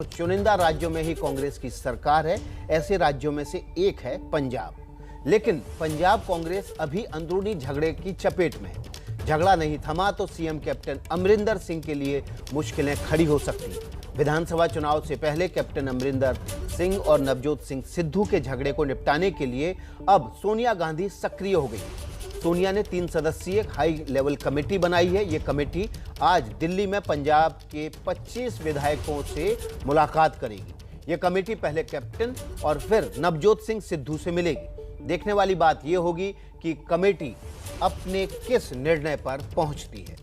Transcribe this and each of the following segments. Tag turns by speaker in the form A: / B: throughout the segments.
A: चुनिंदा राज्यों में ही कांग्रेस की सरकार है। ऐसे राज्यों में से एक है पंजाब। लेकिन पंजाब कांग्रेस अभी अंदरूनी झगड़े की चपेट में है। झगड़ा नहीं थमा तो सीएम कैप्टन अमरिंदर सिंह के लिए मुश्किलें खड़ी हो सकती हैं। विधानसभा चुनाव से पहले कैप्टन अमरिंदर सिंह और नवजोत सिंह सिद्धू के झगड़े को निपटाने के लिए अब सोनिया गांधी सक्रिय हो गई। सोनिया ने 3 सदस्यीय हाई लेवल कमेटी बनाई है। ये कमेटी आज दिल्ली में पंजाब के 25 विधायकों से मुलाकात करेगी। ये कमेटी पहले कैप्टन और फिर नवजोत सिंह सिद्धू से मिलेगी। देखने वाली बात यह होगी कि कमेटी अपने किस निर्णय पर पहुंचती है।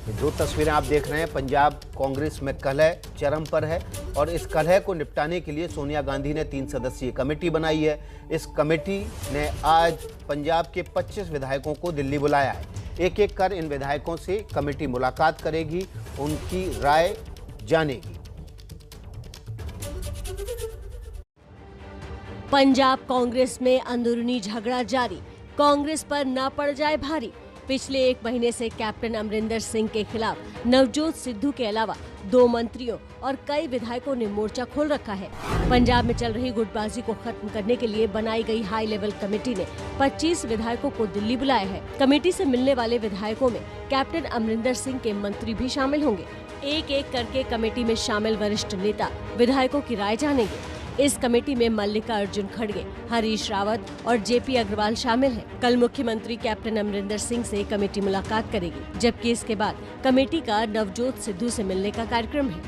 A: जो तस्वीरें आप देख रहे हैं, पंजाब कांग्रेस में कलह चरम पर है और इस कलह को निपटाने के लिए सोनिया गांधी ने 3 सदस्यीय कमेटी बनाई है। इस कमेटी ने आज पंजाब के 25 विधायकों को दिल्ली बुलाया है। एक एक कर इन विधायकों से कमेटी मुलाकात करेगी, उनकी राय जानेगी।
B: पंजाब कांग्रेस में अंदरूनी झगड़ा जारी, कांग्रेस पर न पड़ जाए भारी। पिछले 1 महीने से कैप्टन अमरिंदर सिंह के खिलाफ नवजोत सिद्धू के अलावा 2 मंत्रियों और कई विधायकों ने मोर्चा खोल रखा है। पंजाब में चल रही गुटबाजी को खत्म करने के लिए बनाई गई हाई लेवल कमेटी ने 25 विधायकों को दिल्ली बुलाया है। कमेटी से मिलने वाले विधायकों में कैप्टन अमरिंदर सिंह के मंत्री भी शामिल होंगे। एक एक करके कमेटी में शामिल वरिष्ठ नेता विधायकों की राय जानेंगे। इस कमेटी में मल्लिकार्जुन खड़गे, हरीश रावत और जेपी अग्रवाल शामिल हैं। कल मुख्यमंत्री कैप्टन अमरिंदर सिंह से कमेटी मुलाकात करेगी, जबकि इसके बाद कमेटी का नवजोत सिद्धू से मिलने का कार्यक्रम है।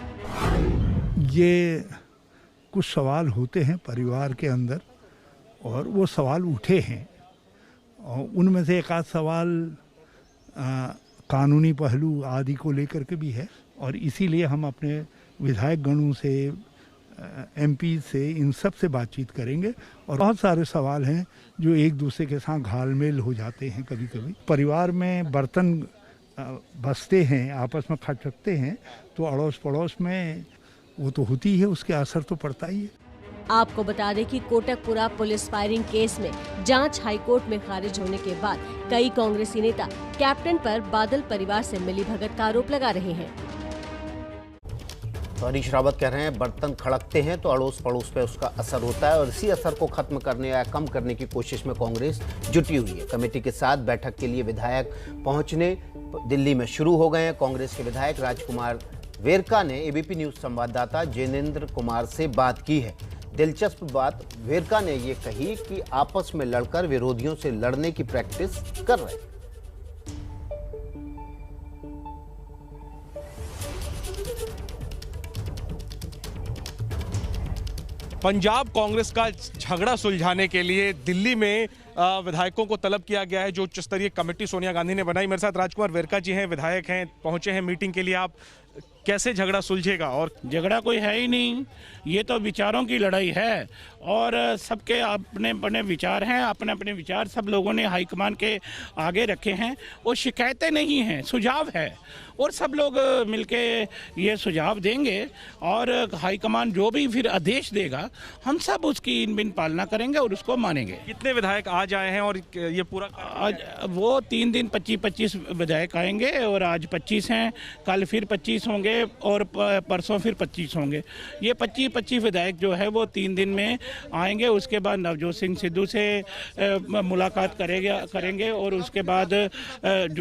C: ये कुछ सवाल होते हैं परिवार के अंदर और वो सवाल उठे हैं और उनमें से एक आध सवाल कानूनी पहलू आदि को लेकर के भी है और इसीलिए हम अपने विधायक गणों से एमपी से इन सब से बातचीत करेंगे। और बहुत सारे सवाल हैं जो एक दूसरे के साथ घालमेल हो जाते हैं। कभी कभी परिवार में बर्तन बसते हैं, आपस में खटकते हैं, तो अड़ोस पड़ोस में वो तो होती है, उसके असर तो पड़ता ही है।
B: आपको बता दें कि कोटकपुरा पुलिस फायरिंग केस में जांच हाईकोर्ट में खारिज होने के बाद कई कांग्रेसी नेता कैप्टन पर बादल परिवार से मिलीभगत का आरोप लगा रहे हैं।
A: तो हरीश रावत कह रहे हैं बर्तन खड़कते हैं तो अड़ोस पड़ोस पे उसका असर होता है और इसी असर को खत्म करने या कम करने की कोशिश में कांग्रेस जुटी हुई है। कमेटी के साथ बैठक के लिए विधायक पहुंचने दिल्ली में शुरू हो गए हैं। कांग्रेस के विधायक राजकुमार वेरका ने एबीपी न्यूज संवाददाता जैनेन्द्र कुमार से बात की है। दिलचस्प बात वेरका ने ये कही कि आपस में लड़कर विरोधियों से लड़ने की प्रैक्टिस कर रहे हैं।
D: पंजाब कांग्रेस का झगड़ा सुलझाने के लिए दिल्ली में विधायकों को तलब किया गया है। जो उच्च स्तरीय कमेटी सोनिया गांधी ने बनाई। मेरे साथ राजकुमार वेरका जी हैं, विधायक हैं, पहुंचे हैं मीटिंग के लिए। आप कैसे झगड़ा सुलझेगा? और
E: झगड़ा कोई है ही नहीं, ये तो विचारों की लड़ाई है और सबके अपने अपने विचार हैं, अपने अपने विचार सब लोगों ने हाईकमान के आगे रखे हैं। वो शिकायतें नहीं हैं, सुझाव है और सब लोग मिलके ये सुझाव देंगे और हाईकमान जो भी फिर आदेश देगा हम सब उसकी इन बिन पालना करेंगे और उसको मानेंगे।
D: कितने विधायक आज आए हैं और ये पूरा
E: आज वो 3 दिन 25-25 विधायक आएंगे और आज 25 हैं, कल फिर 25 होंगे और परसों फिर 25 होंगे। ये 25-25 विधायक जो है वो 3 दिन में आएंगे। उसके बाद नवजोत सिंह सिद्धू से मुलाकात करेंगे और उसके बाद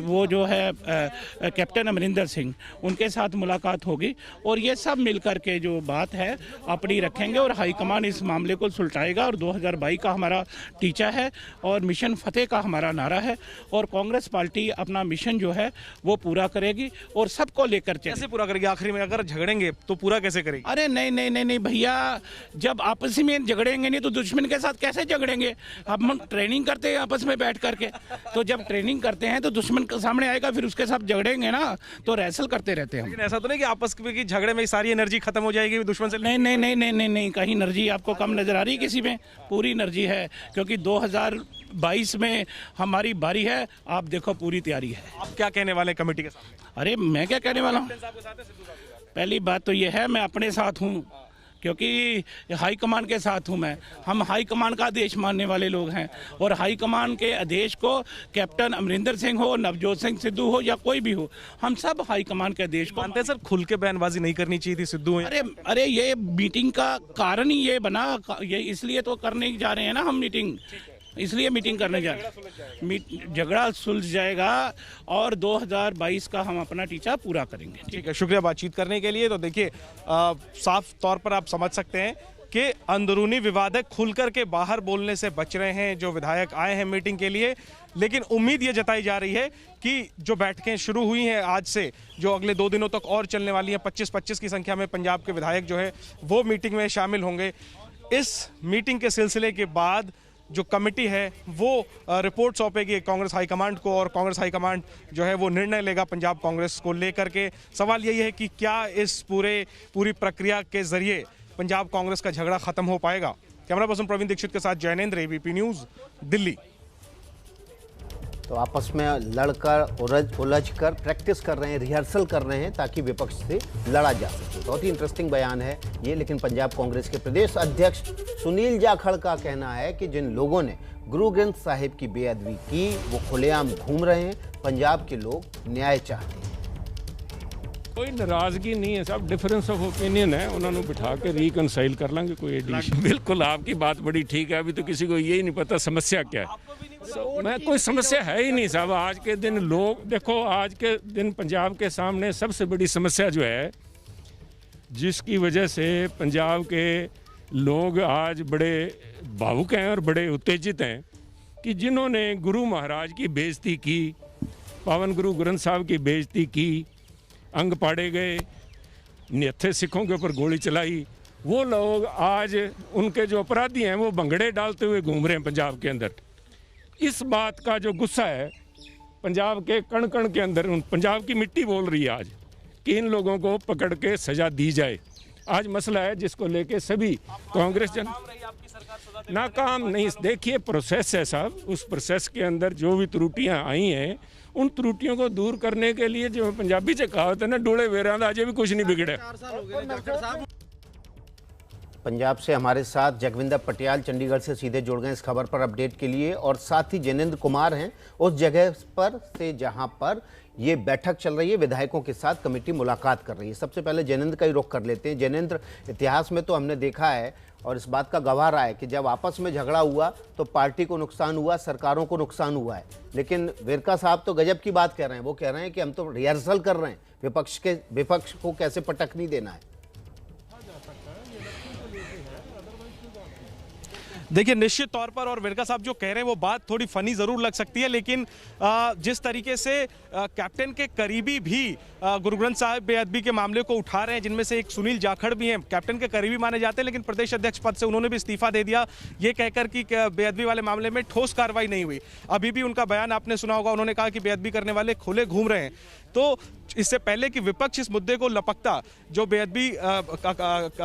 E: वो जो है कैप्टन अमरिंदर सिंह, उनके साथ मुलाकात होगी और ये सब मिलकर के जो बात है अपनी रखेंगे और हाईकमान इस मामले को सुलझाएगा। और 2022 का हमारा टीचा है और मिशन फतेह का हमारा नारा है और कांग्रेस पार्टी अपना मिशन जो है वो पूरा करेगी और सबको लेकर
D: कैसे पूरा करेगी? आखिरी में अगर झगड़ेंगे तो पूरा कैसे करेगी?
E: अरे नहीं भैया, जब आपस में झगड़ेंगे नहीं तो दुश्मन के साथ कैसे झगड़ेंगे? हम ट्रेनिंग करते हैं आपस में बैठ करके, तो जब ट्रेनिंग करते हैं तो दुश्मन के सामने आएगा फिर उसके साथ झगड़ेंगे ना, तो रेसल करते रहते हैं।
D: लेकिन ऐसा तो नहीं कि आपस के झगड़े में सारी एनर्जी खत्म हो जाएगी दुश्मन से?
E: नहीं, कहीं एनर्जी आपको कम नजर आ रही? किसी में पूरी एनर्जी है, क्योंकि 2022 में हमारी बारी है। आप देखो पूरी तैयारी है।
D: आप क्या कहने वाले कमेटी के साथ?
E: अरे मैं क्या कहने वाला हूँ, पहली बात तो ये है मैं अपने साथ हूँ, क्योंकि हाईकमान के साथ हूं मैं। हम हाईकमान का आदेश मानने वाले लोग हैं और हाईकमान के आदेश को कैप्टन अमरिंदर सिंह हो, नवजोत सिंह सिद्धू हो या कोई भी हो, हम सब हाईकमान के आदेश को
D: मानते हैं सर खुल के बयानबाजी नहीं करनी चाहिए थी सिद्धू?
E: अरे ये मीटिंग का कारण ही ये बना, ये इसलिए तो करने जा रहे हैं ना हम मीटिंग, इसलिए मीटिंग करने जा रहे हैं। झगड़ा सुलझ जाएगा और 2022 का हम अपना टीचा पूरा करेंगे।
D: ठीक है, शुक्रिया बातचीत करने के लिए। तो देखिए साफ तौर पर आप समझ सकते हैं कि अंदरूनी विवाद है, खुलकर के बाहर बोलने से बच रहे हैं जो विधायक आए हैं मीटिंग के लिए। लेकिन उम्मीद ये जताई जा रही है कि जो बैठकें शुरू हुई हैं आज से, जो अगले 2 दिनों तक और चलने वाली हैं, 25-25 की संख्या में पंजाब के विधायक जो है वो मीटिंग में शामिल होंगे। इस मीटिंग के सिलसिले के बाद जो कमेटी है वो रिपोर्ट सौंपेगी कांग्रेस हाईकमांड को और कांग्रेस हाईकमांड जो है वो निर्णय लेगा पंजाब कांग्रेस को लेकर के। सवाल यही है कि क्या इस पूरी प्रक्रिया के जरिए पंजाब कांग्रेस का झगड़ा खत्म हो पाएगा। कैमरा पर्सन प्रवीण दीक्षित के साथ जयनेंद्र, एबीपी न्यूज़, दिल्ली।
A: तो आपस में लड़कर उलझ कर प्रैक्टिस कर रहे हैं, रिहर्सल कर रहे हैं ताकि विपक्ष से लड़ा जा सके। बहुत ही इंटरेस्टिंग बयान है ये। लेकिन पंजाब कांग्रेस के प्रदेश अध्यक्ष सुनील जाखड़ का कहना है कि जिन लोगों ने गुरु ग्रंथ साहिब की बेअदबी की वो खुलेआम घूम रहे हैं। पंजाब के लोग न्याय चाहते हैं।
F: कोई नाराजगी नहीं है साहब, डिफरेंस ऑफ ओपिनियन है, उन्होंने बिठा के रिकनसाइल कर लेंगे। कोई एडिशन बिल्कुल आपकी बात बड़ी ठीक है। अभी तो किसी को यही नहीं पता समस्या क्या है। मैं कोई समस्या है ही नहीं साहब। आज के दिन लोग देखो, आज के दिन पंजाब के सामने सबसे बड़ी समस्या जो है, जिसकी वजह से पंजाब के लोग आज बड़े भावुक हैं और बड़े उत्तेजित हैं, कि जिन्होंने गुरु महाराज की बेइज्जती की, पावन गुरु ग्रंथ साहब की बेइज्जती की, अंग पाड़े गए, निहत्थे सिखों के ऊपर गोली चलाई, वो लोग आज उनके जो अपराधी हैं वो भंगड़े डालते हुए घूम रहे हैं पंजाब के अंदर। इस बात का जो गुस्सा है पंजाब के कण कण के अंदर, पंजाब की मिट्टी बोल रही है आज कि इन लोगों को पकड़ के सजा दी जाए। आज मसला है जिसको लेके सभी कांग्रेस जन नाकाम नहीं। देखिए प्रोसेस है साहब, उस प्रोसेस के अंदर जो भी त्रुटियां आई हैं, उन त्रुटियों को दूर करने के लिए जो पंजाबी से कहावत है ना, डोले वेरा अजय भी कुछ नहीं बिगड़े।
A: पंजाब से हमारे साथ जगविंदर पटियाल चंडीगढ़ से सीधे जुड़ गए इस खबर पर अपडेट के लिए, और साथ ही जैनेंद्र कुमार हैं उस जगह पर से जहां पर ये बैठक चल रही है, विधायकों के साथ कमेटी मुलाकात कर रही है। सबसे पहले जैनेंद्र का ही रुख कर लेते हैं। जैनेंद्र, इतिहास में तो हमने देखा है और इस बात का गवाह रहा है कि जब आपस में झगड़ा हुआ तो पार्टी को नुकसान हुआ, सरकारों को नुकसान हुआ है। लेकिन वेरका साहब तो गजब की बात कह रहे हैं। वो कह रहे हैं कि हम तो रिहर्सल कर रहे हैं, विपक्ष को कैसे पटक नहीं देना है।
D: देखिए निश्चित तौर पर, और विरका साहब जो कह रहे हैं वो बात थोड़ी फनी ज़रूर लग सकती है, लेकिन जिस तरीके से कैप्टन के करीबी भी गुरु ग्रंथ साहिब बेअदबी के मामले को उठा रहे हैं, जिनमें से एक सुनील जाखड़ भी हैं, कैप्टन के करीबी माने जाते हैं, लेकिन प्रदेश अध्यक्ष पद से उन्होंने भी इस्तीफा दे दिया ये कहकर कि बेअदबी वाले मामले में ठोस कार्रवाई नहीं हुई। अभी भी उनका बयान आपने सुना होगा, उन्होंने कहा कि बेअदबी करने वाले खुले घूम रहे हैं। तो इससे पहले कि विपक्ष इस मुद्दे को लपकता, जो बेअदबी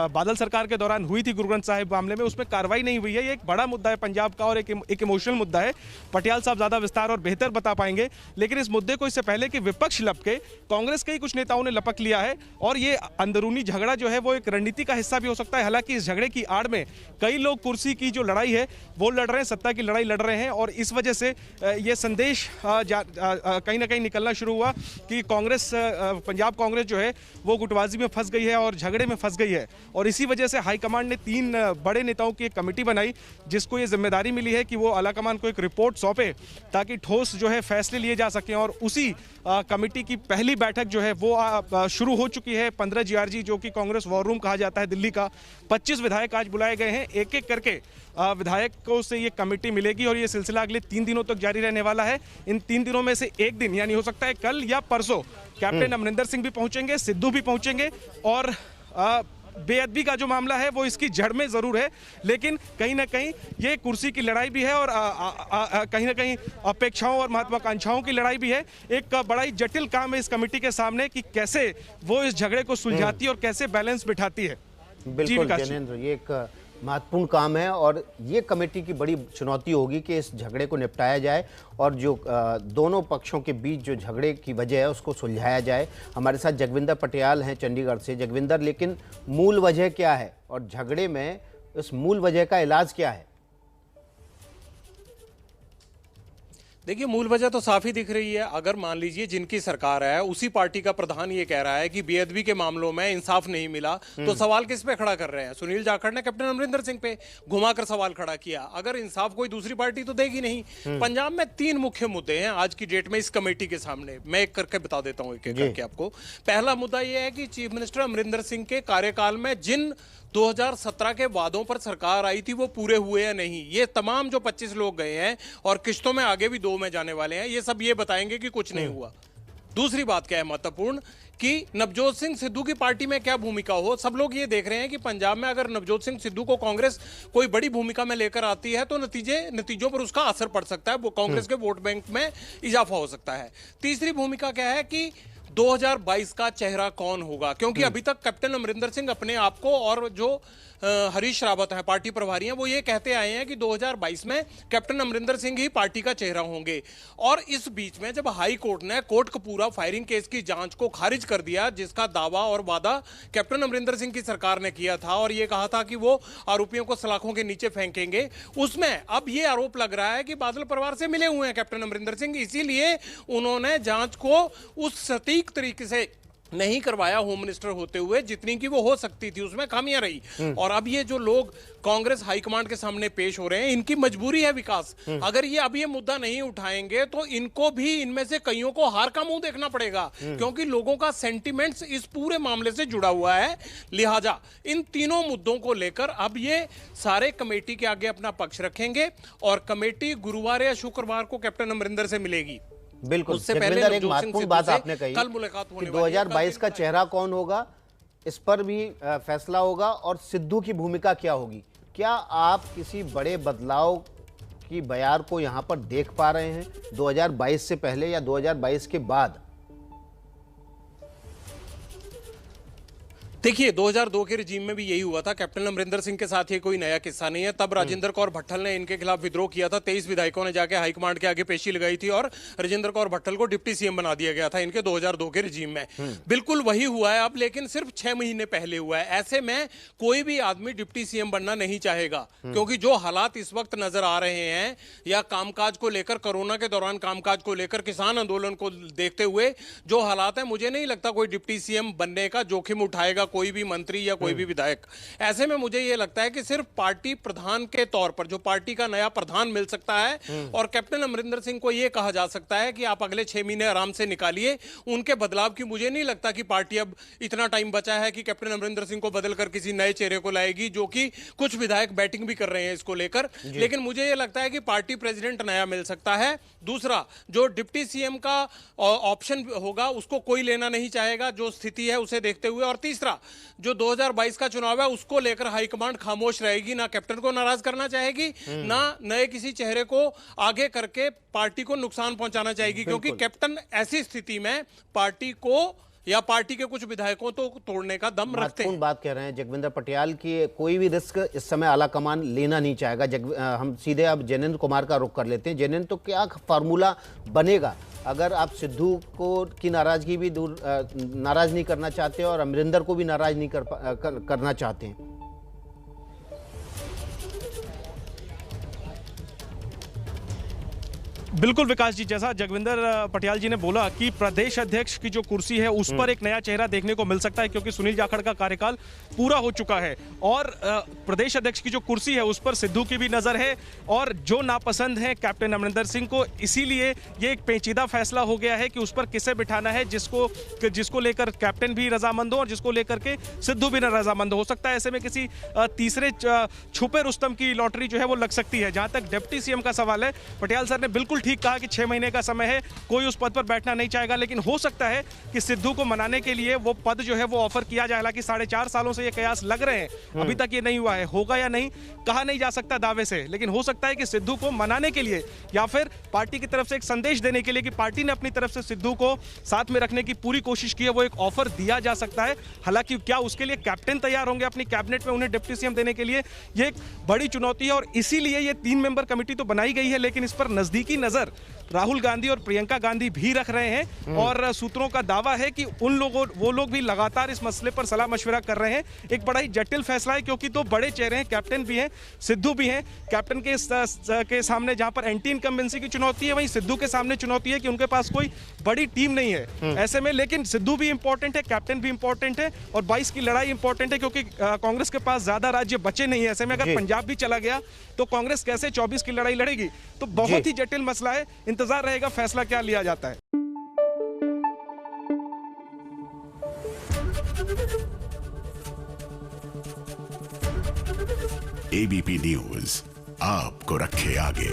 D: बादल सरकार के दौरान हुई थी गुरु ग्रंथ साहिब मामले में, उसमें कार्रवाई नहीं हुई है। ये एक बड़ा मुद्दा है पंजाब का और एक इमोशनल मुद्दा है। पटियाल साहब ज़्यादा विस्तार और बेहतर बता पाएंगे, लेकिन इस मुद्दे को इससे पहले कि विपक्ष लपके, कांग्रेस के ही कुछ नेताओं ने लपक लिया है और ये अंदरूनी झगड़ा जो है वो एक रणनीति का हिस्सा भी हो सकता है। हालांकि इस झगड़े की आड़ में कई लोग कुर्सी की जो लड़ाई है वो लड़ रहे हैं, सत्ता की लड़ाई लड़ रहे हैं, और इस वजह से ये संदेश कहीं ना कहीं निकलना शुरू हुआ कि कांग्रेस, पंजाब कांग्रेस जो है वो गुटबाजी में फंस गई है और झगड़े में फंस गई है। और इसी वजह से हाईकमांड ने 3 बड़े नेताओं की एक कमेटी बनाई, जिसको ये जिम्मेदारी मिली है कि वो आलाकमान को एक रिपोर्ट सौंपे ताकि ठोस जो है फैसले लिए जा सकें। और उसी कमेटी की पहली बैठक जो है वो शुरू हो चुकी है। 15 GRG जो कि कांग्रेस वॉर रूम कहा जाता है दिल्ली का, 25 विधायक आज बुलाए गए हैं। एक एक करके विधायकों से ये कमेटी मिलेगी और ये सिलसिला अगले 3 दिनों तक जारी रहने वाला है। इन 3 दिनों में से एक दिन, यानी हो सकता है कल या परसों, कैप्टन अमरिंदर सिंह भी पहुंचेंगे, सिद्धू भी पहुंचेंगे, और बेअदबी का जो मामला है वो इसकी जड़ में जरूर है, लेकिन कहीं ना कहीं ये कुर्सी की लड़ाई भी है और कहीं ना कहीं अपेक्षाओं और महत्वाकांक्षाओं की लड़ाई भी है। एक बड़ा ही जटिल काम है इस कमेटी के सामने कि कैसे वो इस झगड़े को सुलझाती है और कैसे बैलेंस बिठाती है।
A: बिल्कुल जैनेंद्र, ये एक महत्वपूर्ण काम है और ये कमेटी की बड़ी चुनौती होगी कि इस झगड़े को निपटाया जाए और जो दोनों पक्षों के बीच जो झगड़े की वजह है उसको सुलझाया जाए। हमारे साथ जगविंदर पटियाल हैं चंडीगढ़ से। जगविंदर, लेकिन मूल वजह क्या है और झगड़े में इस मूल वजह का इलाज क्या है?
G: देखिए, मूल वजह तो साफ ही दिख रही है। अगर मान लीजिए जिनकी सरकार है उसी पार्टी का प्रधान ये कह रहा है कि बेअदबी के मामलों में इंसाफ नहीं मिला, तो सवाल किस पे खड़ा कर रहे हैं? सुनील जाखड़ ने कैप्टन अमरिंदर सिंह पे घुमाकर सवाल खड़ा किया। अगर इंसाफ कोई दूसरी पार्टी तो देगी नहीं। पंजाब में 3 मुख्य मुद्दे हैं आज की डेट में इस कमेटी के सामने। मैं एक करके बता देता हूं, एक एक करके आपको। पहला मुद्दा यह है कि चीफ मिनिस्टर अमरिंदर सिंह के कार्यकाल में जिन 2017 के वादों पर सरकार आई थी वो पूरे हुए या नहीं। ये तमाम जो 25 लोग गए हैं और किश्तों में आगे भी 2 में जाने वाले हैं, ये सब ये बताएंगे कि कुछ नहीं हुआ। दूसरी बात क्या है महत्वपूर्ण, कि नवजोत सिंह सिद्धू की पार्टी में क्या भूमिका हो। सब लोग ये देख रहे हैं कि पंजाब में अगर नवजोत सिंह सिद्धू को कांग्रेस कोई बड़ी भूमिका में लेकर आती है तो नतीजों पर उसका असर पड़ सकता है, वो कांग्रेस के वोट बैंक में इजाफा हो सकता है। तीसरी भूमिका क्या है कि 2022 का चेहरा कौन होगा, क्योंकि अभी तक कैप्टन अमरिंदर सिंह अपने आप को और जो हरीश रावत है पार्टी प्रभारी हैं वो ये कहते आए हैं कि 2022 में कैप्टन अमरिंदर सिंह ही पार्टी का चेहरा होंगे। और इस बीच में जब हाई कोर्ट ने कोर्ट कपूरा फायरिंग केस की जांच को खारिज कर दिया, जिसका दावा और वादा कैप्टन अमरिंदर सिंह की सरकार ने किया था और ये कहा था कि वो आरोपियों को सलाखों के नीचे फेंकेंगे, उसमें अब ये आरोप लग रहा है कि बादल परिवार से मिले हुए हैं कैप्टन अमरिंदर सिंह, इसीलिए उन्होंने जांच को उस सटीक तरीके से नहीं करवाया होम मिनिस्टर होते हुए जितनी की वो हो सकती थी, उसमें खामियां रही। और अब ये जो लोग कांग्रेस हाईकमांड के सामने पेश हो रहे हैं, इनकी मजबूरी है विकास। अगर ये अब ये मुद्दा नहीं उठाएंगे तो इनको भी, इनमें से कईयों को हार का मुंह देखना पड़ेगा, क्योंकि लोगों का सेंटिमेंट्स इस पूरे मामले से जुड़ा हुआ है। लिहाजा इन तीनों मुद्दों को लेकर अब ये सारे कमेटी के आगे अपना पक्ष रखेंगे और कमेटी गुरुवार या शुक्रवार को कैप्टन अमरिंदर से मिलेगी।
A: बिल्कुल,
G: उससे पहले
A: जगविंदर, एक महत्वपूर्ण बात आपने कही
G: कल मुलाकात होने
A: कि 2022 का चेहरा कौन होगा, इस पर भी फैसला होगा और सिद्धू की भूमिका क्या होगी। क्या आप किसी बड़े बदलाव की बयार को यहां पर देख पा रहे हैं 2022 से पहले या 2022 के बाद?
G: देखिए, 2002 के रिजीम में भी यही हुआ था। कैप्टन अमरिंदर सिंह के साथ ये कोई नया किस्सा नहीं है। तब राजेंद्र कौर भट्टल ने इनके खिलाफ विद्रोह किया था। 23 विधायकों ने जाके हाईकमांड के आगे पेशी लगाई थी और राजेंद्र कौर भट्टल को डिप्टी सीएम बना दिया गया था इनके 2002 के रिजीम में। बिल्कुल वही हुआ है अब, लेकिन सिर्फ 6 महीने पहले हुआ है। ऐसे में कोई भी आदमी डिप्टी सीएम बनना नहीं चाहेगा, क्योंकि जो हालात इस वक्त नजर आ रहे हैं, या कामकाज को लेकर, कोरोना के दौरान कामकाज को लेकर, किसान आंदोलन को देखते हुए जो हालात है, मुझे नहीं लगता कोई डिप्टी सीएम बनने का जोखिम उठाएगा कोई भी मंत्री या कोई भी विधायक। ऐसे में मुझे यह लगता है कि सिर्फ पार्टी प्रधान के तौर पर जो पार्टी का नया प्रधान मिल सकता है और कैप्टन अमरिंदर सिंह को यह कहा जा सकता है कि आप अगले 6 महीने आराम से निकालिए। उनके बदलाव की मुझे नहीं लगता कि पार्टी अब इतना टाइम बचा है कि कैप्टन अमरिंदर सिंह को बदलकर किसी नए चेहरे को लाएगी, जो कि कुछ विधायक बैटिंग भी कर रहे हैं इसको लेकर। लेकिन मुझे यह लगता है कि पार्टी प्रेसिडेंट नया मिल सकता है। दूसरा, जो डिप्टी सीएम का ऑप्शन होगा उसको कोई लेना नहीं चाहेगा, जो स्थिति है उसे देखते हुए। और तीसरा, जो 2022 का चुनाव है उसको लेकर हाईकमांड खामोश रहेगी, ना कैप्टन को नाराज करना चाहेगी, ना नए किसी चेहरे को आगे करके पार्टी को नुकसान पहुंचाना चाहेगी, क्योंकि कैप्टन ऐसी स्थिति में पार्टी को या पार्टी के कुछ विधायकों तो तोड़ने का दम रखते हैं।
A: बात कह रहे हैं जगविंदर पटियाल की कोई भी रिस्क इस समय आला कमान लेना नहीं चाहेगा। हम सीधे अब जैनेन्द्र कुमार का रुख कर लेते हैं। जैनेन्द्र, तो क्या फार्मूला बनेगा अगर आप सिद्धू को की नाराजगी भी दूर नाराज नहीं करना चाहते और अमरिंदर को भी नाराज नहीं करना चाहते हैं?
D: बिल्कुल विकास जी, जैसा जगविंदर पटियाल जी ने बोला कि प्रदेश अध्यक्ष की जो कुर्सी है उस पर एक नया चेहरा देखने को मिल सकता है, क्योंकि सुनील जाखड़ का कार्यकाल पूरा हो चुका है और प्रदेश अध्यक्ष की जो कुर्सी है उस पर सिद्धू की भी नजर है और जो नापसंद है कैप्टन अमरिंदर सिंह को, इसीलिए ये एक पेचीदा फैसला हो गया है कि उस पर किसे बिठाना है, जिसको लेकर कैप्टन भी रजामंद हो और जिसको लेकर के सिद्धू भी रजामंद हो सकता है। ऐसे में किसी तीसरे छुपे रुस्तम की लॉटरी जो है वो लग सकती है। जहां तक डिप्टी सीएम का सवाल है, पटियाल सर ने बिल्कुल ठीक कहा कि 6 महीने का समय है, कोई उस पद पर बैठना नहीं चाहेगा, लेकिन हो सकता है कि सिद्धू को मनाने के लिए वो पद जो है वो ऑफर किया जाए। हालांकि 4.5 सालों से ये कयास लग रहे हैं, अभी तक ये नहीं हुआ है, होगा या नहीं कहा नहीं जा सकता दावे से, लेकिन हो सकता है कि सिद्धू को मनाने के लिए या फिर पार्टी की तरफ से एक संदेश देने के लिए कि पार्टी ने अपनी तरफ से सिद्धू को साथ में रखने की पूरी कोशिश की है, वो एक ऑफर दिया जा सकता है। हालांकि क्या उसके लिए कैप्टन तैयार होंगे अपनी कैबिनेट में उन्हें डिप्टी सीएम देने के लिए, ये एक बड़ी चुनौती है। और इसीलिए ये 3 मेंबर कमेटी तो बनाई गई है, लेकिन इस पर नजदीकी नजर राहुल गांधी और प्रियंका गांधी भी रख रहे हैं। और सूत्रों का दावा है कि वो लोग भी लगातार इस मसले पर सलाह मशवरा कर रहे हैं। एक बड़ा ही जटिल फैसला है, क्योंकि 2 बड़े चेहरे हैं, कैप्टन भी हैं, सिद्धू भी हैं। कैप्टन के सामने जहां पर एंटी इनकम्बेंसी की चुनौती है, वहीं सिद्धू के सामने चुनौती है कि उनके पास कोई बड़ी टीम नहीं है। ऐसे में लेकिन सिद्धू भी इंपॉर्टेंट है, कैप्टन भी इंपॉर्टेंट है, और 22 की लड़ाई इंपॉर्टेंट है, क्योंकि कांग्रेस के पास ज्यादा राज्य बचे नहीं है। ऐसे में अगर पंजाब भी चला गया तो कांग्रेस कैसे 24 की लड़ाई लड़ेगी? तो बहुत ही जटिल मसला है। इंतजार रहेगा फैसला क्या लिया जाता है।
H: एबीपी न्यूज आपको रखे आगे।